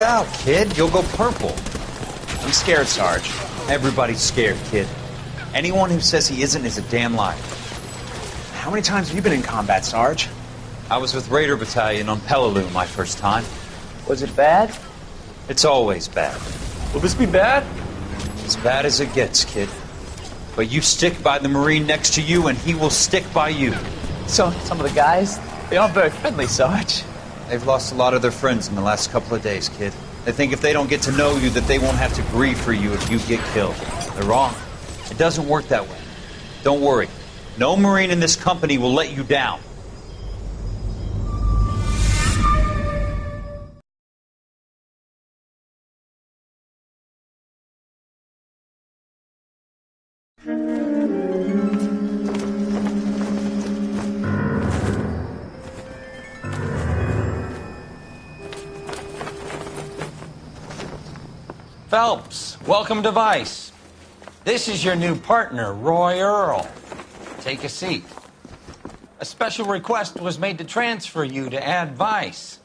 out, kid. You'll go purple. I'm scared, Sarge. Everybody's scared, kid. Anyone who says he isn't is a damn liar. How many times have you been in combat, Sarge? I was with Raider Battalion on Peleliu my first time. Was it bad? It's always bad. Will this be bad? As bad as it gets, kid. But you stick by the Marine next to you, and he will stick by you. So, some of the guys, they aren't very friendly, Sarge. They've lost a lot of their friends in the last couple of days, kid. They think if they don't get to know you, that they won't have to grieve for you if you get killed. They're wrong. It doesn't work that way. Don't worry. No Marine in this company will let you down. Phelps, welcome to Vice. This is your new partner, Roy Earl. Take a seat. A special request was made to transfer you to Ad Vice.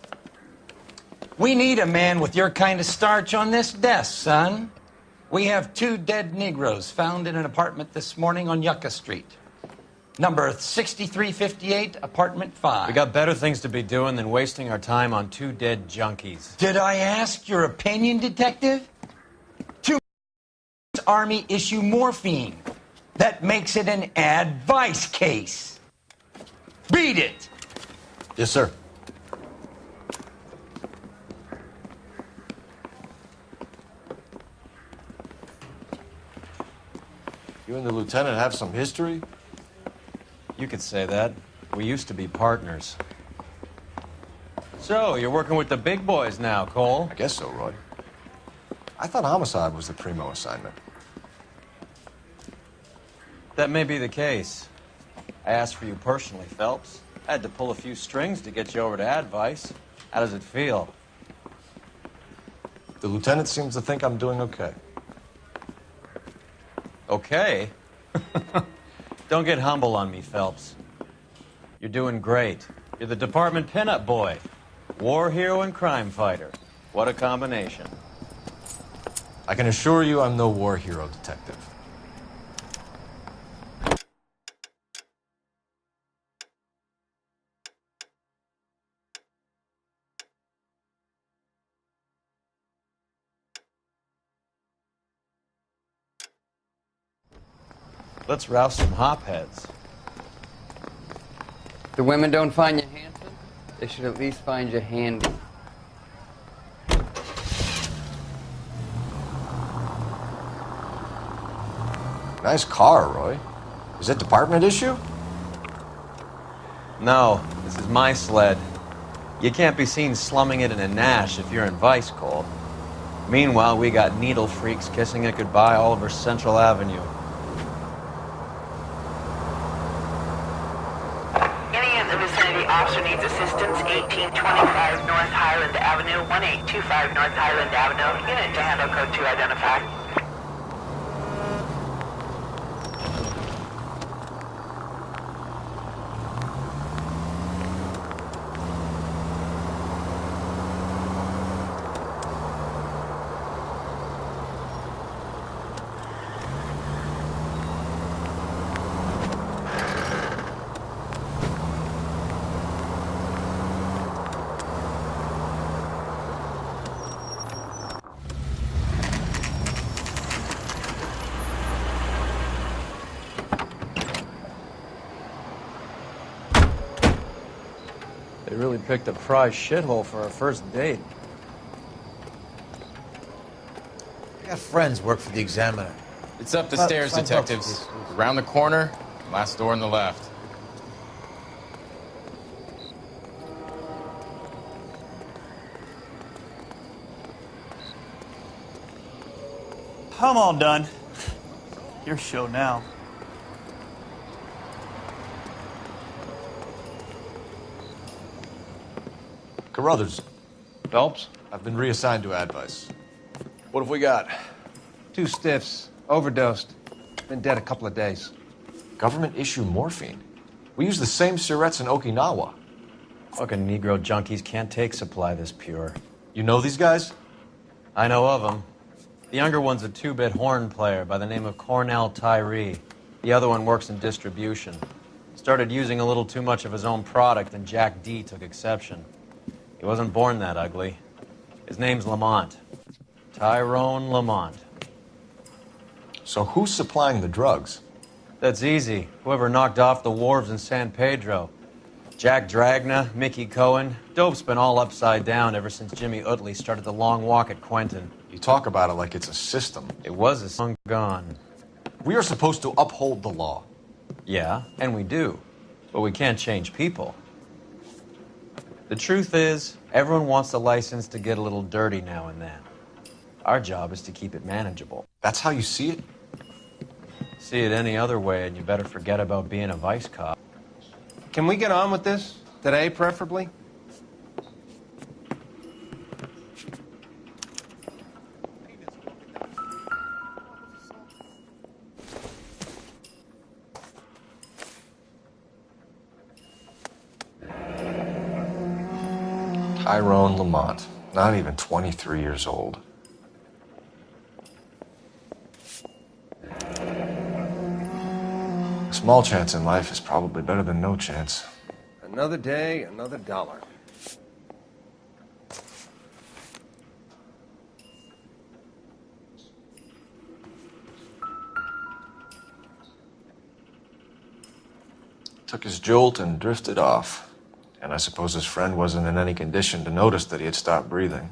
We need a man with your kind of starch on this desk, son. We have 2 dead Negroes found in an apartment this morning on Yucca Street. Number 6358, apartment 5. We got better things to be doing than wasting our time on 2 dead junkies. Did I ask your opinion, detective? Army issue morphine. That makes it an advice case. Beat it! Yes, sir. You and the lieutenant have some history? You could say that. We used to be partners. So, you're working with the big boys now, Cole? I guess so, Roy. I thought homicide was the primo assignment. That may be the case. I asked for you personally, Phelps. I had to pull a few strings to get you over to Advice. How does it feel? The lieutenant seems to think I'm doing okay. Okay? Don't get humble on me, Phelps. You're doing great. You're the department pinup boy. War hero and crime fighter. What a combination. I can assure you I'm no war hero, detective. Let's rouse some hopheads. The women don't find you handsome? They should at least find you handy. Nice car, Roy. Is it department issue? No, this is my sled. You can't be seen slumming it in a Nash if you're in Vice, Cole. Meanwhile, we got needle freaks kissing it goodbye all over Central Avenue. Any in the vicinity officer needs assistance, 1825 North Highland Avenue, 1825 North Highland Avenue. Unit to handle code 2 identified. They really picked a prize shithole for our first date. I got friends work for the Examiner. It's up the stairs, detectives. Around the corner, last door on the left. I'm all done. Your show now. Carruthers, Phelps? I've been reassigned to Advice. What have we got? 2 stiffs. Overdosed. Been dead a couple of days. Government issue morphine. We use the same syrettes in Okinawa. Fucking Negro junkies can't take supply this pure. You know these guys? I know of him. The younger one's a two-bit horn player by the name of Cornell Tyree. The other one works in distribution. Started using a little too much of his own product, and Jack D took exception. He wasn't born that ugly. His name's Lamont. Tyrone Lamont. So who's supplying the drugs? That's easy. Whoever knocked off the wharves in San Pedro. Jack Dragna, Mickey Cohen. Dope's been all upside down ever since Jimmy Utley started the long walk at Quentin. You talk about it like it's a system. It was a song gone. We are supposed to uphold the law. Yeah, and we do. But we can't change people. The truth is, everyone wants the license to get a little dirty now and then. Our job is to keep it manageable. That's how you see it? See it any other way, and you better forget about being a vice cop. Can we get on with this? Today, preferably? Tyrone Lamont, not even 23 years old. A small chance in life is probably better than no chance. Another day, another dollar. Took his jolt and drifted off. And I suppose his friend wasn't in any condition to notice that he had stopped breathing.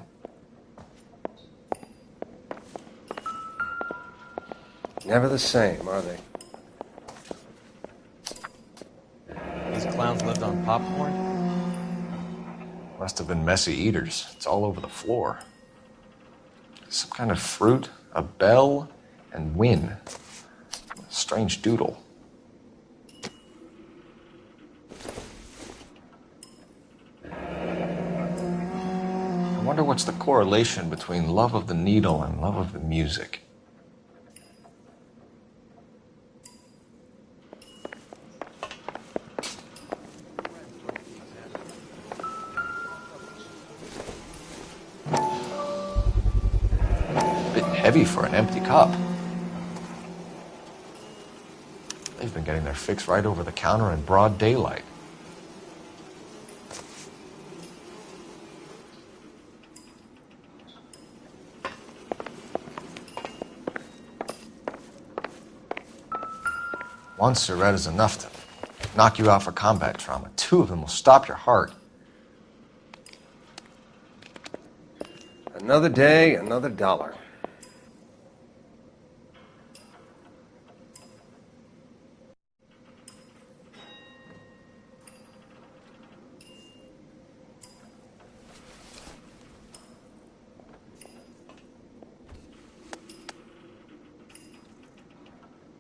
Never the same, are they? These clowns lived on popcorn? Must have been messy eaters. It's all over the floor. Some kind of fruit, a bell, and win. Strange doodle. I wonder what's the correlation between love of the needle and love of the music. A bit heavy for an empty cup. They've been getting their fix right over the counter in broad daylight. One cigarette is enough to knock you out for combat trauma. Two of them will stop your heart. Another day, another dollar.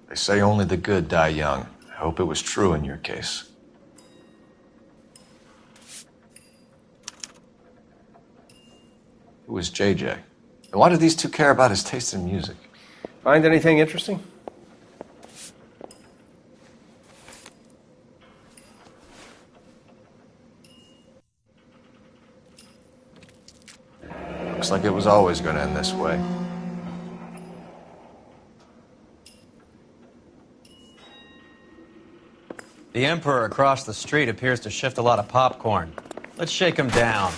They say only the good die young. I hope it was true in your case. Who was JJ? And why do these two care about his taste in music? Find anything interesting? Looks like it was always going to end this way. The Emperor across the street appears to shift a lot of popcorn. Let's shake him down.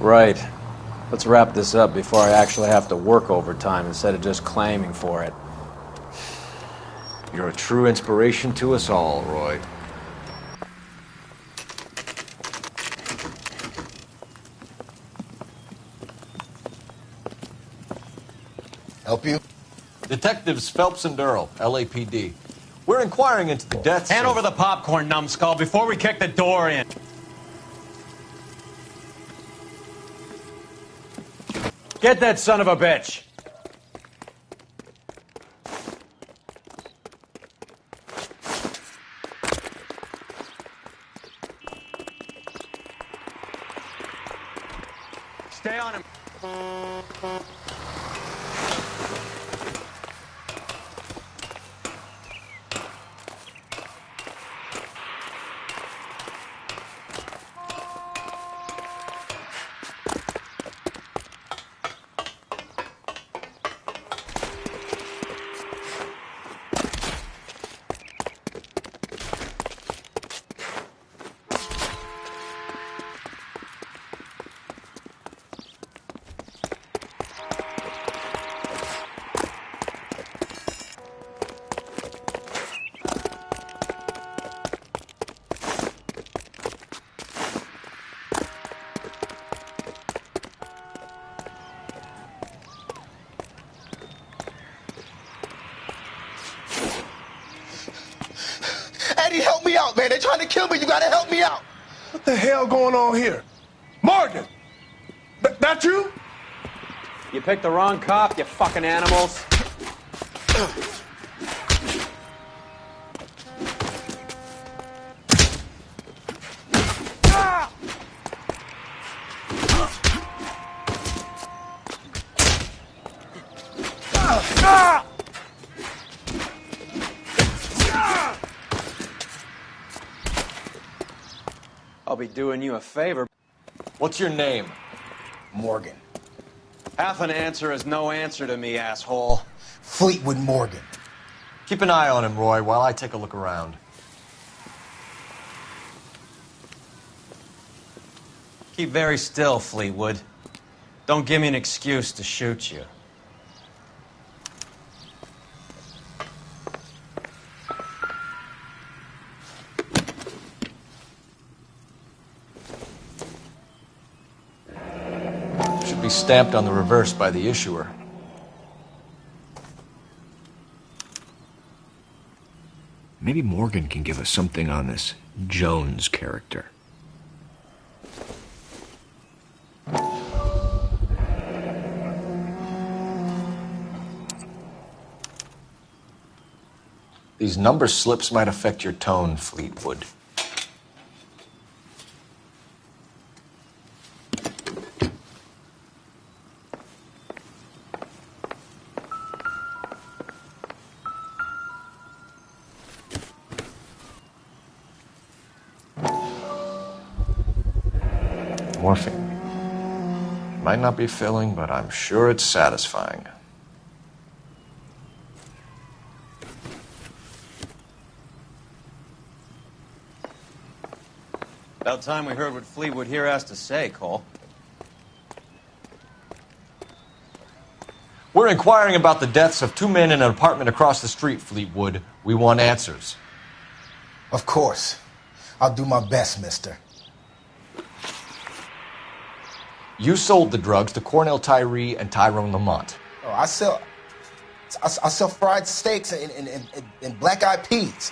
Right. Let's wrap this up before I actually have to work overtime instead of just claiming for it. You're a true inspiration to us all, Roy. Help you? Detectives Phelps and Durrell, LAPD. We're inquiring into the deaths Hand of... over the popcorn, numbskull, before we kick the door in. Get that son of a bitch! Stay on him. Eddie, help me out, man. They're trying to kill me. You gotta help me out. What the hell going on here? Morgan! That you? You picked the wrong cop, you fucking animals. I'll be doing you a favor. What's your name? Morgan. Half an answer is no answer to me, asshole. Fleetwood Morgan. Keep an eye on him, Roy, while I take a look around. Keep very still, Fleetwood. Don't give me an excuse to shoot you. Should be stamped on the reverse by the issuer. Maybe Morgan can give us something on this Jones character. These number slips might affect your tone, Fleetwood. Morphine. Might not be filling, but I'm sure it's satisfying. About time we heard what Fleetwood here has to say, Cole. We're inquiring about the deaths of two men in an apartment across the street, Fleetwood. We want answers. Of course. I'll do my best, mister. You sold the drugs to Cornell Tyree and Tyrone Lamont. Oh, I sell fried steaks and black-eyed peas.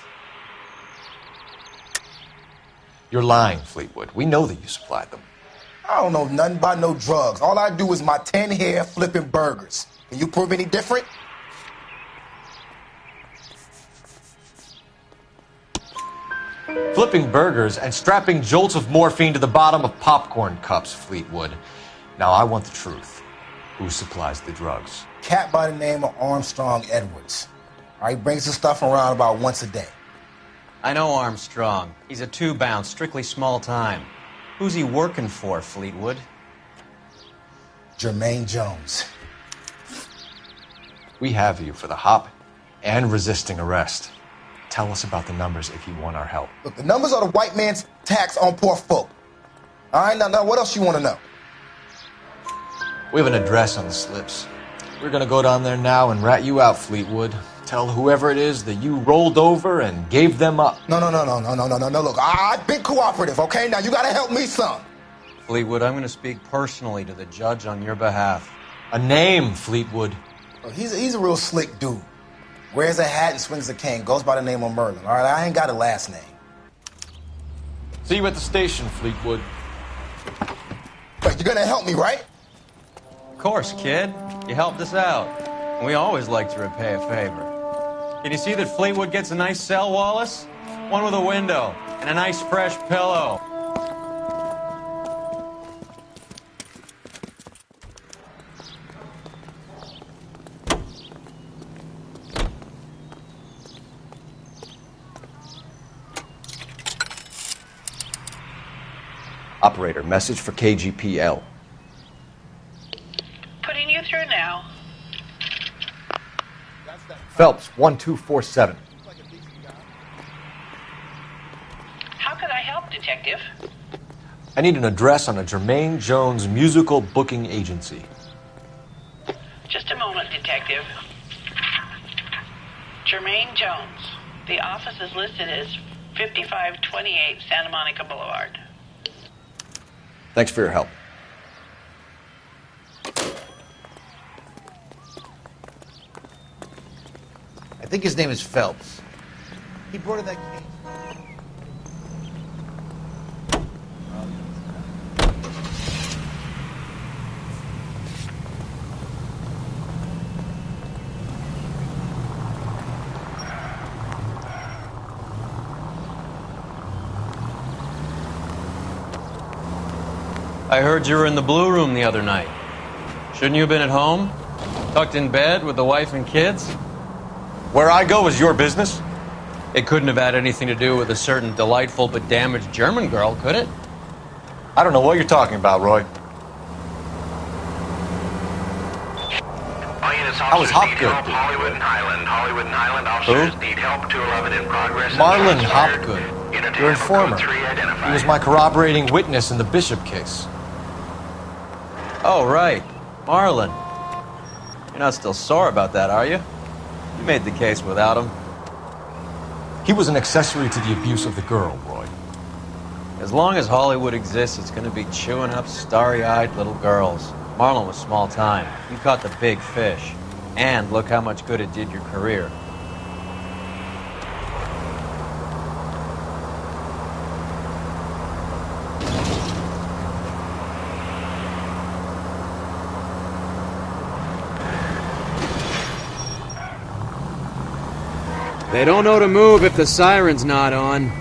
You're lying, Fleetwood. We know that you supplied them. I don't know nothing about no drugs. All I do is my 10 hair flipping burgers. Can you prove any different? Flipping burgers and strapping jolts of morphine to the bottom of popcorn cups, Fleetwood. Now, I want the truth. Who supplies the drugs? Cat by the name of Armstrong Edwards. All right, brings the stuff around about once a day. I know Armstrong. He's a two-bound, strictly small time. Who's he working for, Fleetwood? Jermaine Jones. We have you for the hop and resisting arrest. Tell us about the numbers if you want our help. Look, the numbers are the white man's tax on poor folk. All right, now what else you want to know? We have an address on the slips. We're gonna go down there now and rat you out, Fleetwood. Tell whoever it is that you rolled over and gave them up. No. Look, I've been cooperative, okay? Now you gotta help me some. Fleetwood, I'm going to speak personally to the judge on your behalf. A name, Fleetwood. Look, he's a real slick dude. Wears a hat and swings a cane. Goes by the name of Merlin. All right, I ain't got a last name. See you at the station, Fleetwood. But you're gonna help me, right? course, kid. You helped us out. We always like to repay a favor. Can you see that Fleetwood gets a nice cell, Wallace? One with a window and a nice fresh pillow. Operator, message for KGPL. Putting you through now. Phelps, 1247. How could I help, Detective? I need an address on a Jermaine Jones musical booking agency. Just a moment, Detective. Jermaine Jones. The office is listed as 5528 Santa Monica Boulevard. Thanks for your help. I think his name is Phelps. He brought in that case. I heard you were in the Blue Room the other night. Shouldn't you have been at home? Tucked in bed with the wife and kids? Where I go is your business? It couldn't have had anything to do with a certain delightful but damaged German girl, could it? I don't know what you're talking about, Roy. How was Hopgood? Hollywood and Highland. Hollywood and Highland officers need help. 211 in progress. Marlon Hopgood, your informer. He was my corroborating witness in the Bishop case. Oh, right. Marlon. You're not still sore about that, are you? You made the case without him. He was an accessory to the abuse of the girl, Roy. As long as Hollywood exists, it's going to be chewing up starry-eyed little girls. Marlon was small time. You caught the big fish. And look how much good it did your career. They don't know to move if the siren's not on.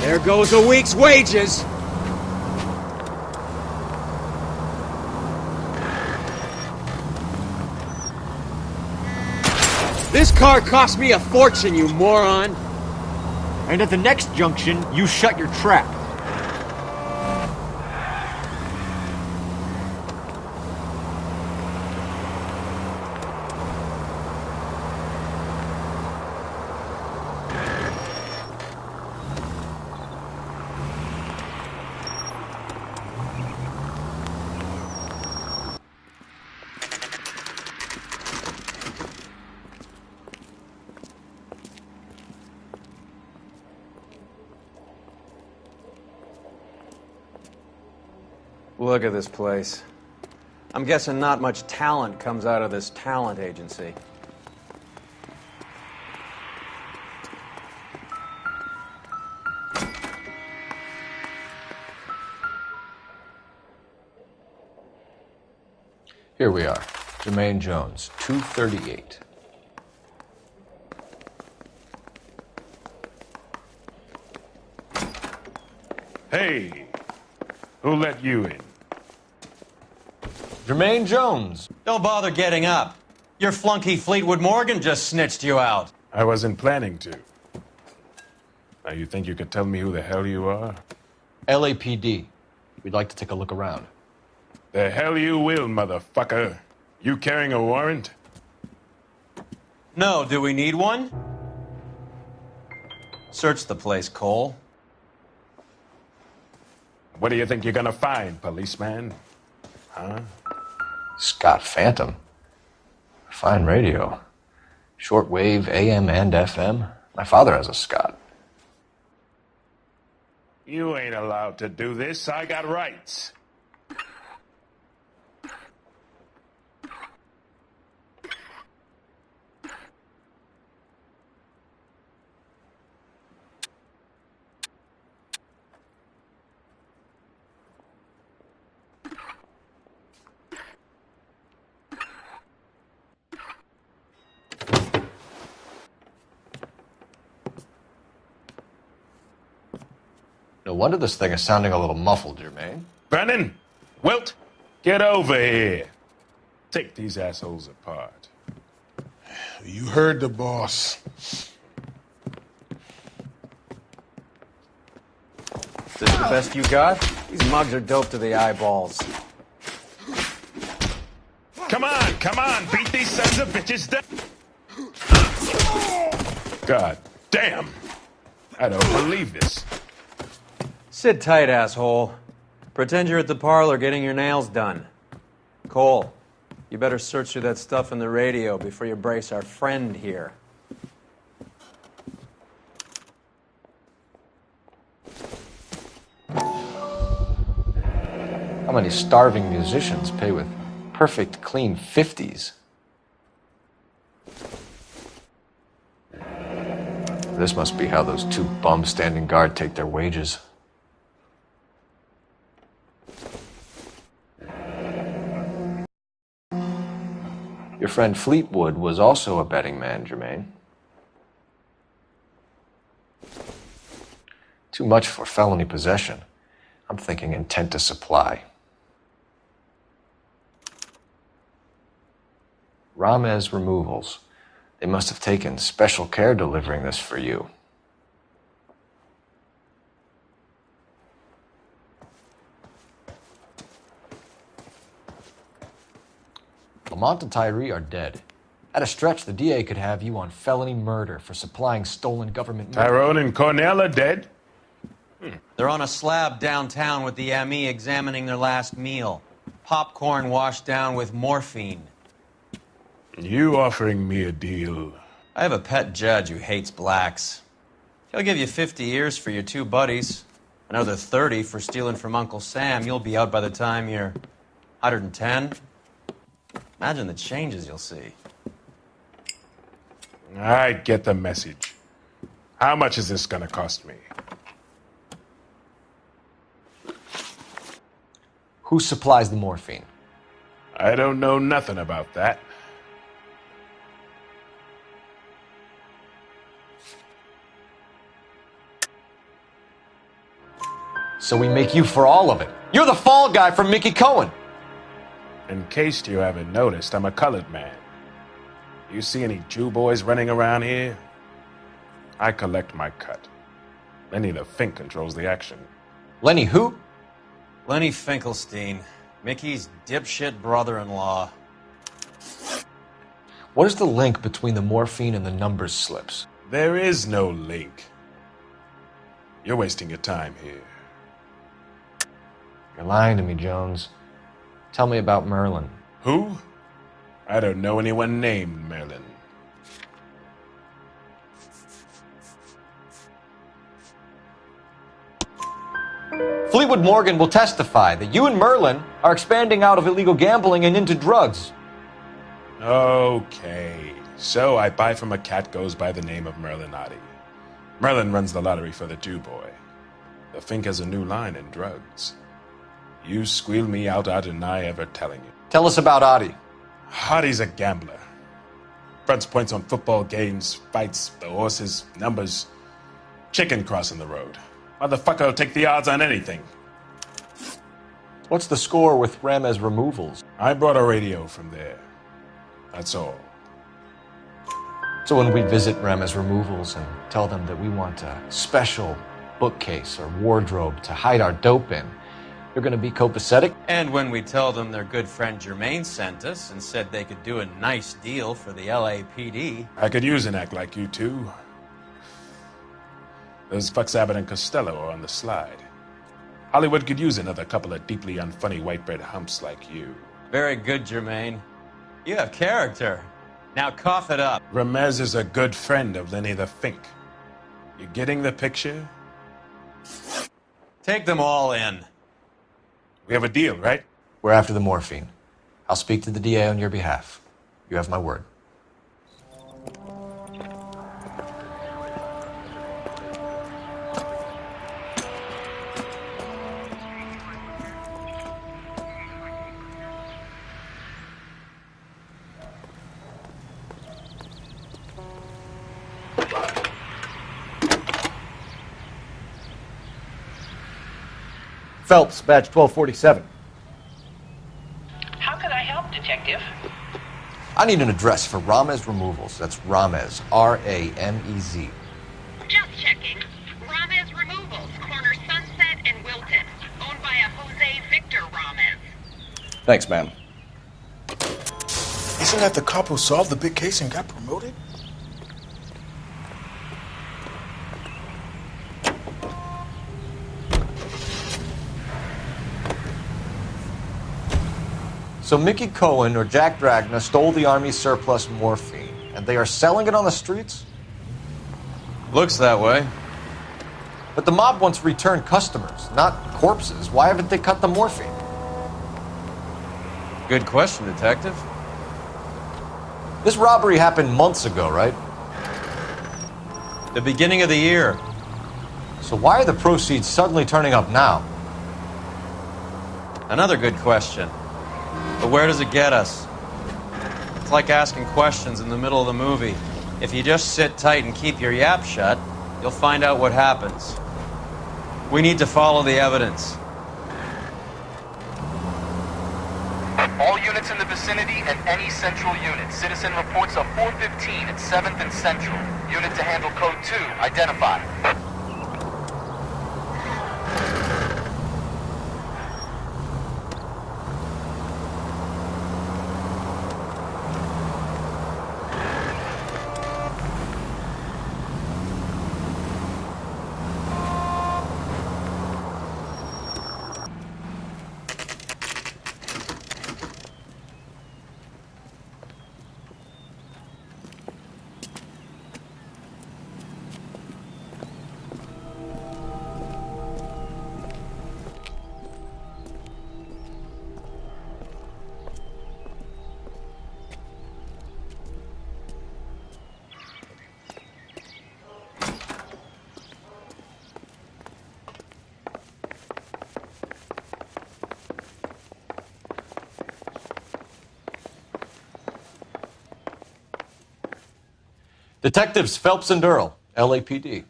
There goes a week's wages. This car cost me a fortune, you moron! And at the next junction, you shut your trap. Look at this place. I'm guessing not much talent comes out of this talent agency. Here we are. Jermaine Jones, 238. Hey, who let you in? Jermaine Jones. Don't bother getting up. Your flunky Fleetwood Morgan just snitched you out. I wasn't planning to. Now you think you could tell me who the hell you are? LAPD. We'd like to take a look around. The hell you will, motherfucker. You carrying a warrant? No, do we need one? Search the place, Cole. What do you think you're gonna find, policeman? Huh? Scott Phantom. Fine radio. Shortwave, AM and FM. My father has a Scott. You ain't allowed to do this. I got rights. No wonder this thing is sounding a little muffled, Jermaine. Brennan, Wilt, get over here. Take these assholes apart. You heard the boss. Is this the best you got? These mugs are dope to the eyeballs. Come on, beat these sons of bitches down. God damn. I don't believe this. Sit tight, asshole. Pretend you're at the parlor getting your nails done. Cole, you better search through that stuff in the radio before you brace our friend here. How many starving musicians pay with perfect, clean 50s? This must be how those two bums standing guard take their wages. Your friend Fleetwood was also a betting man, Jermaine. Too much for felony possession. I'm thinking intent to supply. Ramez Removals. They must have taken special care delivering this for you. Lamont and Tyree are dead. At a stretch, the DA could have you on felony murder for supplying stolen government money. Tyrone and Cornell are dead? They're on a slab downtown with the ME examining their last meal. Popcorn washed down with morphine. You offering me a deal? I have a pet judge who hates blacks. He'll give you 50 years for your two buddies. Another 30 for stealing from Uncle Sam. You'll be out by the time you're 110. Imagine the changes you'll see. I get the message. How much is this gonna cost me? Who supplies the morphine? I don't know nothing about that. So we make you for all of it. You're the fall guy from Mickey Cohen. In case you haven't noticed, I'm a colored man. You see any Jew boys running around here? I collect my cut. Lenny the Fink controls the action. Lenny who? Lenny Finkelstein, Mickey's dipshit brother-in-law. What is the link between the morphine and the numbers slips? There is no link. You're wasting your time here. You're lying to me, Jones. Tell me about Merlin. Who? I don't know anyone named Merlin. Fleetwood Morgan will testify that you and Merlin are expanding out of illegal gambling and into drugs. Okay. So I buy from a cat goes by the name of Merlin Otti. Merlin runs the lottery for the Jew boy. The Fink has a new line in drugs. You squeal me out, I deny ever telling you. Tell us about Otti. Otti's a gambler. Fronts points on football games, fights, the horses, numbers. Chicken crossing the road. Motherfucker will take the odds on anything. What's the score with Ramez Removals? I brought a radio from there. That's all. So when we visit Ramez Removals and tell them that we want a special bookcase or wardrobe to hide our dope in, you're going to be copacetic? And when we tell them their good friend Jermaine sent us and said they could do a nice deal for the LAPD. I could use an act like you two. Those fucks Abbott and Costello are on the slide. Hollywood could use another couple of deeply unfunny white bread humps like you. Very good, Jermaine. You have character. Now cough it up. Ramez is a good friend of Lenny the Fink. You getting the picture? Take them all in. We have a deal, right? We're after the morphine. I'll speak to the DA on your behalf. You have my word. Phelps, badge 1247. How can I help, Detective? I need an address for Ramez Removals. That's Ramez, R-A-M-E-Z. Just checking. Ramez Removals, corner Sunset and Wilton. Owned by a Jose Victor Ramez. Thanks, ma'am. Isn't that the cop who solved the big case and got promoted? So Mickey Cohen or Jack Dragna stole the Army's surplus morphine, and they are selling it on the streets? Looks that way. But the mob wants return customers, not corpses. Why haven't they cut the morphine? Good question, Detective. This robbery happened months ago, right? The beginning of the year. So why are the proceeds suddenly turning up now? Another good question. But where does it get us? It's like asking questions in the middle of the movie. If you just sit tight and keep your yap shut, you'll find out what happens. We need to follow the evidence. All units in the vicinity and any central unit. Citizen reports of 415 at 7th and Central. Unit to handle code 2, identify. Detectives Phelps and Earl, LAPD.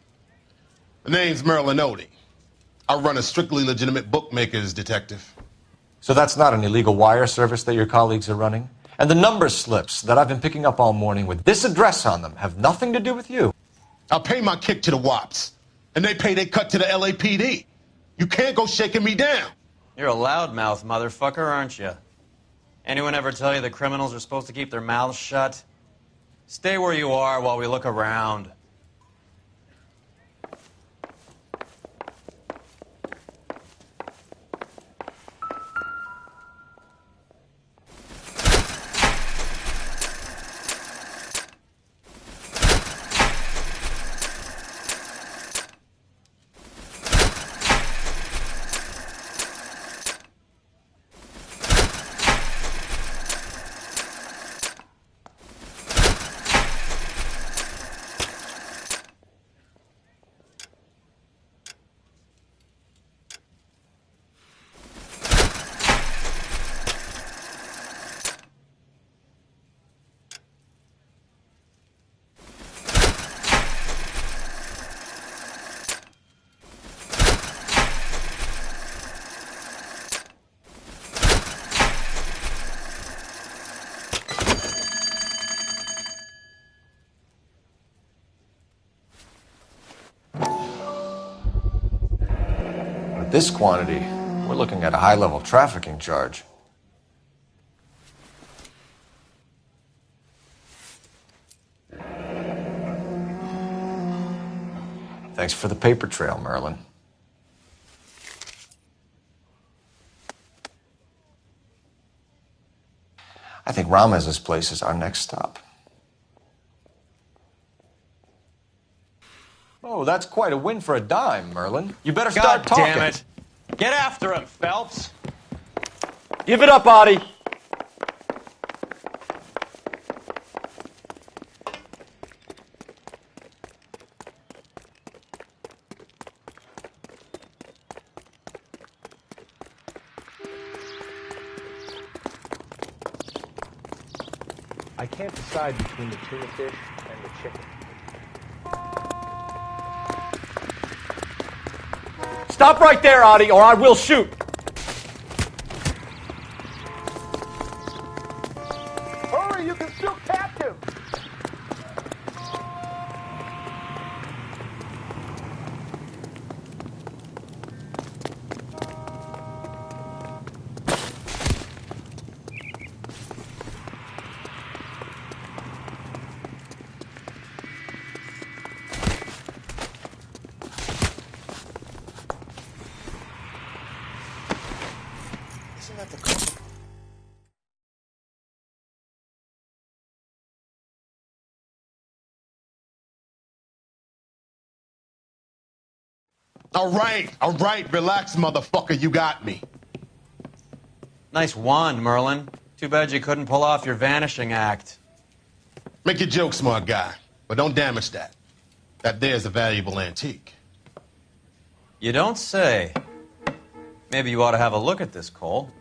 The name's Merlin Odie. I run a strictly legitimate bookmakers detective. So that's not an illegal wire service that your colleagues are running? And the number slips that I've been picking up all morning with this address on them have nothing to do with you? I pay my kick to the WAPs, and they pay their cut to the LAPD. You can't go shaking me down. You're a loudmouth motherfucker, aren't you? Anyone ever tell you that criminals are supposed to keep their mouths shut? Stay where you are while we look around. This quantity, we're looking at a high-level trafficking charge. Thanks for the paper trail, Merlin. I think Ramez's place is our next stop. Oh, that's quite a win for a dime, Merlin. You better start God talking. damn it. Get after him, Phelps. Give it up, Audie. I can't decide between the tuna fish and the chicken. Stop right there, Audie, or I will shoot. Hurry, you can still catch him. Isn't that the cover? All right, relax, motherfucker, you got me. Nice wand, Merlin. Too bad you couldn't pull off your vanishing act. Make your joke, smart guy, but don't damage that. That there's a valuable antique. You don't say. Maybe you ought to have a look at this, Cole.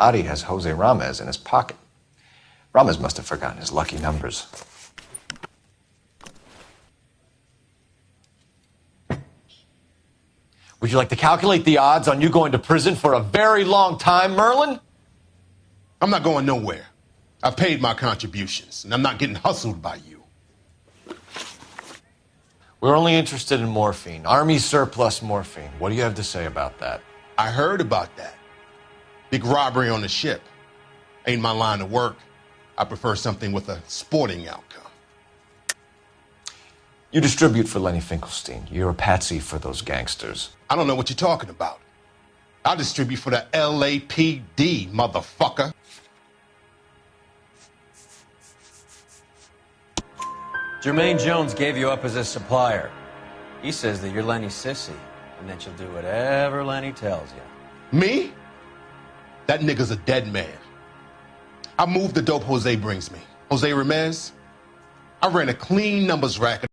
Audie has Jose Ramez in his pocket. Ramez must have forgotten his lucky numbers. Would you like to calculate the odds on you going to prison for a very long time, Merlin? I'm not going nowhere. I've paid my contributions, and I'm not getting hustled by you. We're only interested in morphine. Army surplus morphine. What do you have to say about that? I heard about that. Big robbery on the ship. Ain't my line of work. I prefer something with a sporting outcome. You distribute for Lenny Finkelstein. You're a patsy for those gangsters. I don't know what you're talking about. I distribute for the LAPD, motherfucker. Jermaine Jones gave you up as a supplier. He says that you're Lenny's sissy, and that you'll do whatever Lenny tells you. Me? That nigga's a dead man. I moved the dope Jose brings me. Jose Ramez? I ran a clean numbers racket.